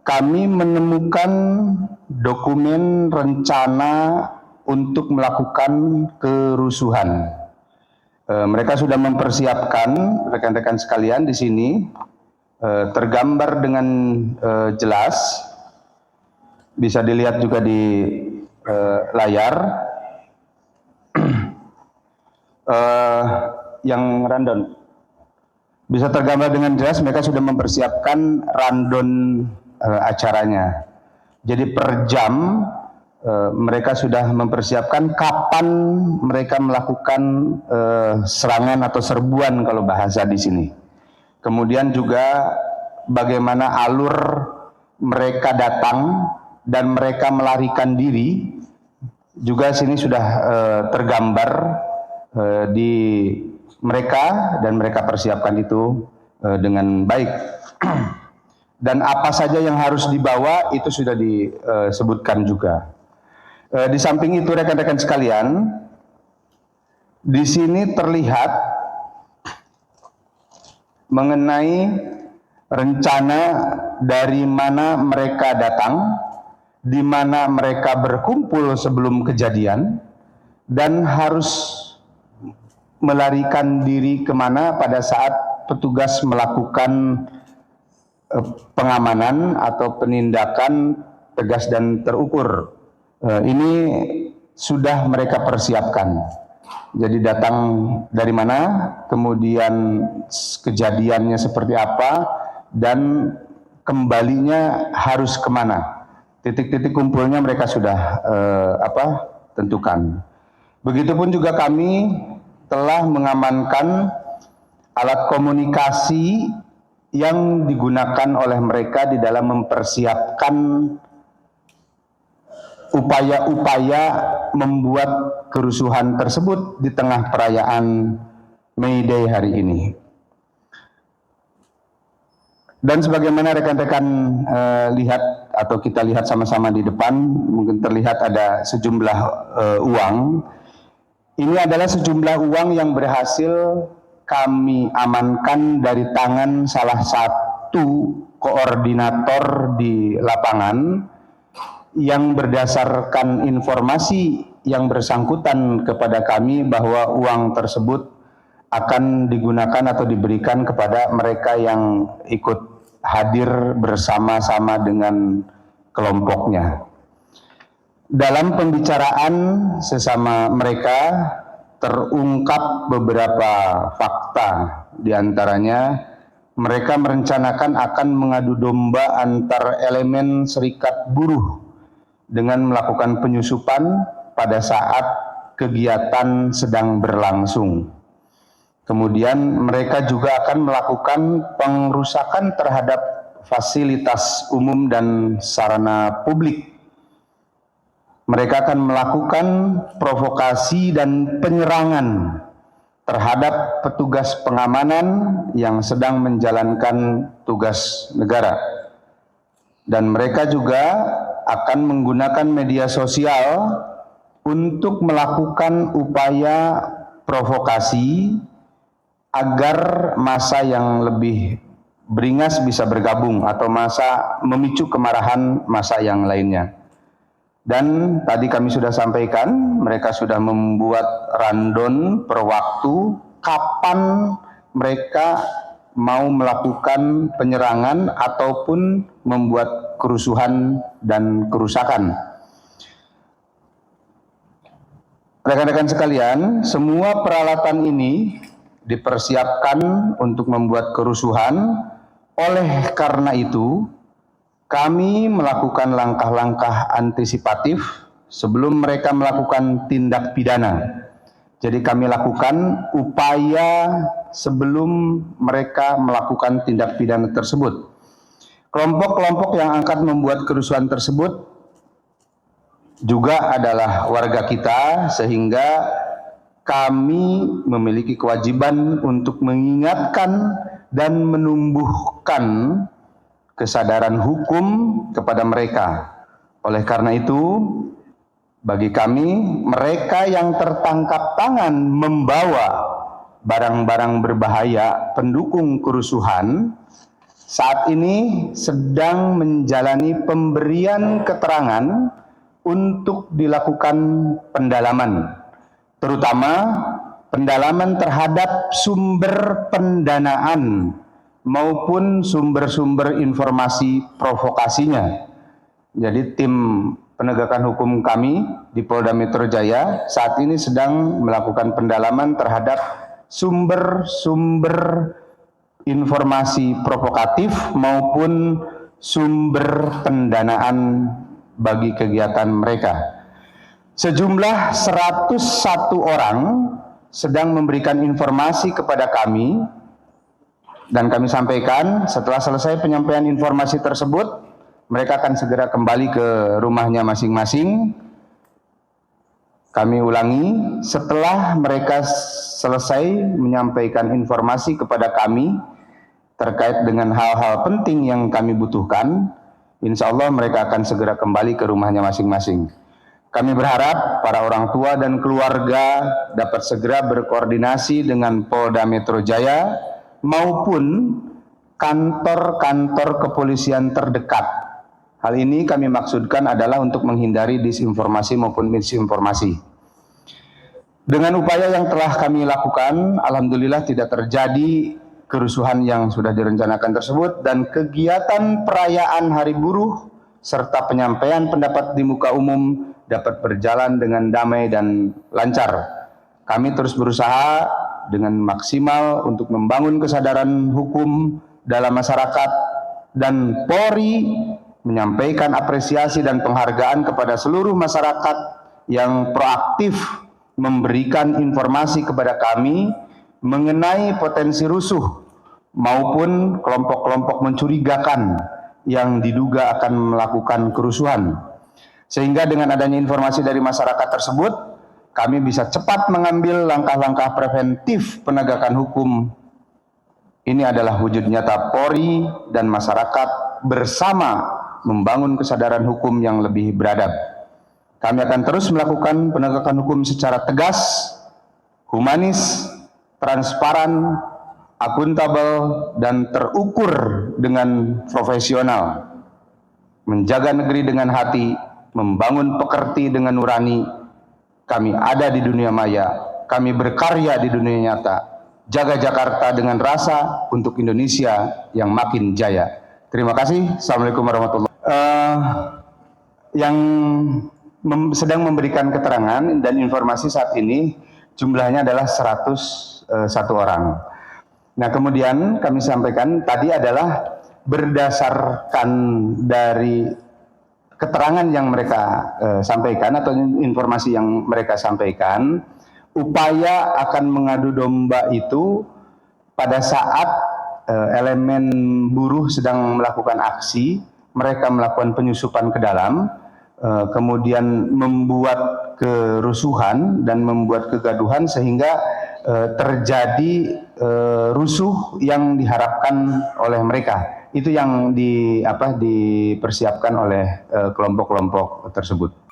kami menemukan dokumen rencana untuk melakukan kerusuhan. Mereka sudah mempersiapkan, rekan-rekan sekalian, di sini tergambar dengan jelas, bisa dilihat juga di layar. Yang rundown bisa tergambar dengan jelas, mereka sudah mempersiapkan rundown acaranya. Jadi per jam mereka sudah mempersiapkan kapan mereka melakukan serangan atau serbuan kalau bahasa di sini. Kemudian juga bagaimana alur mereka datang dan mereka melarikan diri juga sini sudah tergambar di mereka, dan mereka persiapkan itu dengan baik. Dan apa saja yang harus dibawa itu sudah disebutkan juga. Di samping itu rekan-rekan sekalian, di sini terlihat mengenai rencana dari mana mereka datang, di mana mereka berkumpul sebelum kejadian, dan harus melarikan diri kemana pada saat petugas melakukan pengamanan atau penindakan tegas dan terukur. Ini sudah mereka persiapkan. Jadi datang dari mana, kemudian kejadiannya seperti apa, dan kembalinya harus kemana. Titik-titik kumpulnya mereka sudah tentukan. Begitupun juga kami telah mengamankan alat komunikasi yang digunakan oleh mereka di dalam mempersiapkan upaya-upaya membuat kerusuhan tersebut di tengah perayaan May Day hari ini. Dan sebagaimana rekan-rekan lihat atau kita lihat sama-sama di depan, mungkin terlihat ada sejumlah uang. Ini adalah sejumlah uang yang berhasil kami amankan dari tangan salah satu koordinator di lapangan yang berdasarkan informasi yang bersangkutan kepada kami bahwa uang tersebut akan digunakan atau diberikan kepada mereka yang ikut hadir bersama-sama dengan kelompoknya. Dalam pembicaraan sesama mereka terungkap beberapa fakta, diantaranya mereka merencanakan akan mengadu domba antar elemen serikat buruh dengan melakukan penyusupan pada saat kegiatan sedang berlangsung. Kemudian mereka juga akan melakukan pengrusakan terhadap fasilitas umum dan sarana publik. Mereka akan melakukan provokasi dan penyerangan terhadap petugas pengamanan yang sedang menjalankan tugas negara. Dan mereka juga akan menggunakan media sosial untuk melakukan upaya provokasi agar massa yang lebih beringas bisa bergabung atau massa memicu kemarahan massa yang lainnya. Dan tadi kami sudah sampaikan, mereka sudah membuat rundown per waktu kapan mereka mau melakukan penyerangan ataupun membuat kerusuhan dan kerusakan. Rekan-rekan sekalian, semua peralatan ini dipersiapkan untuk membuat kerusuhan. Oleh karena itu, kami melakukan langkah-langkah antisipatif sebelum mereka melakukan tindak pidana. Jadi kami lakukan upaya sebelum mereka melakukan tindak pidana tersebut. Kelompok-kelompok yang akan membuat kerusuhan tersebut juga adalah warga kita, sehingga kami memiliki kewajiban untuk mengingatkan dan menumbuhkan kesadaran hukum kepada mereka. Oleh karena itu, bagi kami, mereka yang tertangkap tangan membawa barang-barang berbahaya pendukung kerusuhan, saat ini sedang menjalani pemberian keterangan untuk dilakukan pendalaman, terutama pendalaman terhadap sumber pendanaan maupun sumber-sumber informasi provokasinya. Jadi tim penegakan hukum kami di Polda Metro Jaya saat ini sedang melakukan pendalaman terhadap sumber-sumber informasi provokatif maupun sumber pendanaan bagi kegiatan mereka. Sejumlah 101 orang sedang memberikan informasi kepada kami dan kami sampaikan setelah selesai penyampaian informasi tersebut mereka akan segera kembali ke rumahnya masing-masing. Kami ulangi, setelah mereka selesai menyampaikan informasi kepada kami terkait dengan hal-hal penting yang kami butuhkan, insya Allah mereka akan segera kembali ke rumahnya masing-masing. Kami berharap para orang tua dan keluarga dapat segera berkoordinasi dengan Polda Metro Jaya maupun kantor-kantor kepolisian terdekat. Hal ini kami maksudkan adalah untuk menghindari disinformasi maupun misinformasi. Dengan upaya yang telah kami lakukan, alhamdulillah tidak terjadi kerusuhan yang sudah direncanakan tersebut dan kegiatan perayaan Hari Buruh serta penyampaian pendapat di muka umum dapat berjalan dengan damai dan lancar. Kami terus berusaha dengan maksimal untuk membangun kesadaran hukum dalam masyarakat dan Polri menyampaikan apresiasi dan penghargaan kepada seluruh masyarakat yang proaktif memberikan informasi kepada kami mengenai potensi rusuh maupun kelompok-kelompok mencurigakan yang diduga akan melakukan kerusuhan. Sehingga dengan adanya informasi dari masyarakat tersebut, kami bisa cepat mengambil langkah-langkah preventif penegakan hukum. Ini adalah wujud nyata Polri dan masyarakat bersama membangun kesadaran hukum yang lebih beradab. Kami akan terus melakukan penegakan hukum secara tegas, humanis, transparan, akuntabel, dan terukur dengan profesional. Menjaga negeri dengan hati, membangun pekerti dengan nurani. Kami ada di dunia maya, kami berkarya di dunia nyata. Jaga Jakarta dengan rasa untuk Indonesia yang makin jaya. Terima kasih. Assalamualaikum warahmatullahi wabarakatuh. Yang sedang memberikan keterangan dan informasi saat ini jumlahnya adalah 101 orang. Nah, kemudian kami sampaikan tadi adalah berdasarkan dari keterangan yang mereka sampaikan atau informasi yang mereka sampaikan, upaya akan mengadu domba itu pada saat elemen buruh sedang melakukan aksi, mereka melakukan penyusupan ke dalam, kemudian membuat kerusuhan dan membuat kegaduhan sehingga terjadi rusuh yang diharapkan oleh mereka. Itu yang dipersiapkan oleh kelompok-kelompok tersebut.